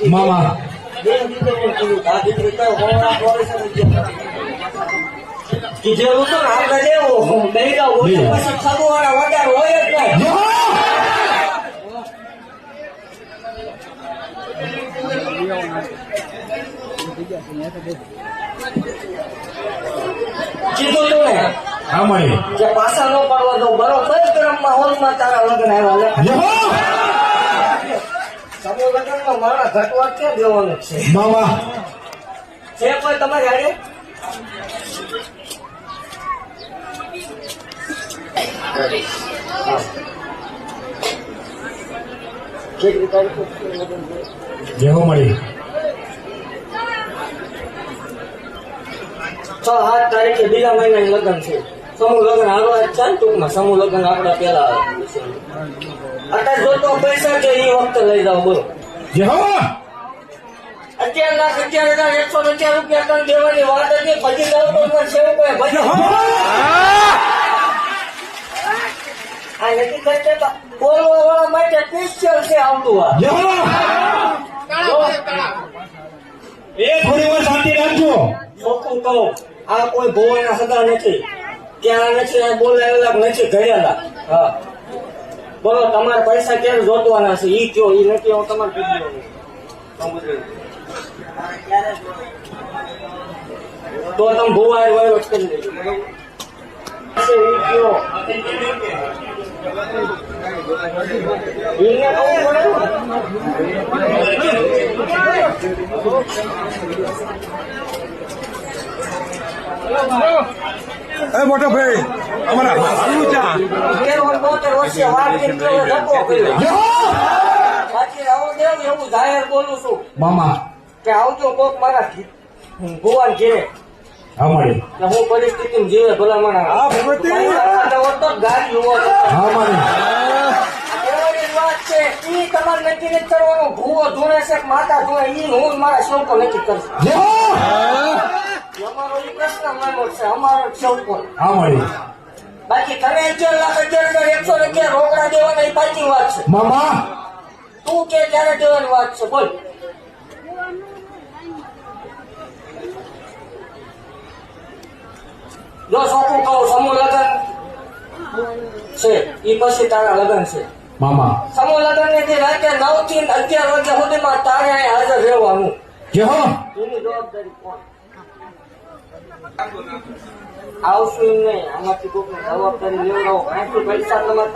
મામા કીધેલું તો આપણે દેવું દઈ જાવ પછી ખાવું વાળા વધારે હોય જ કીધું તું ને હા મળી કે પાછા ન પડવા દો બરોબર ક્રમમાં હોલમાં તારા લગ્ન આવ્યા સમૂહ લગ્નમાં મારા ઘટવા ક્યાં દેવાનું છે મામા છે કોઈ તમારી હારે જેવો મળી 6-8 તારીખે બીજા મહિનાની લગ્ન છે સમૂહ લગ્ન હાલવા જ છે ને ટૂંકમાં સમૂહ લગ્ન આપડા પેલા અત્યારે જોતો પૈસા કે એ વખતે લઈ જાઓ બોલો જેવો 11,11,111 રૂપિયા તને દેવાની વાત હતી પછી જાવ તો સેવું કોઈ ભજન આ નથી કરતે તો બોલવા વાળા માટે સ્પેશિયલ છે આવતું આ એ થોડી વાર શાંતિ રાખજો ચોખ્ખું કહું આ કોઈ ભોવાના સગા નથી ક્યાં નથી આ બોલાયેલા નથી ઘડેલા હા બોલો તમારે પૈસા ક્યારે જોતવાના છે ઈ કયો ઈ નથી હું તમારે કીધું તો તમે ભોવા વહીવટ કરી દેજો ઈ કયો ઈને એ મોટો ભાઈ અમારા એવું જાહેર બોલું છું મામા કે આવજો કોક મારા ભુવાન ઘેરે હા મળી હું પરિસ્થિતિ જીવે ભલા મને ગાડી હા મળી વાત છે ઈ તમારે નક્કી નથી કરવાનું ભૂવો ધૂણે છે માતા ધૂણે ઈ હું મારા શોકો નક્કી કરશું અમારો એ પ્રશ્ન માનો છે અમારો શોકો હા મળી બાકી તમે 11,11,111 રોકડા દેવાના એ પાછી વાત છે મામા તું કે ત્યારે દેવાની વાત છે બોલ જો સોખું કહું સમૂહ લગ્ન છે એ પછી તારા લગ્ન છે મામા સમૂહ લગ્ન ને રાતે 9 થી 11 વાગ્યા સુધીમાં તારે અહીં હાજર રહેવાનું જેહો એની જવાબદારી કોણ આવશું નહીં આમાંથી કોઈની જવાબદારી લેવડાવો અહીંથી પૈસા તમારે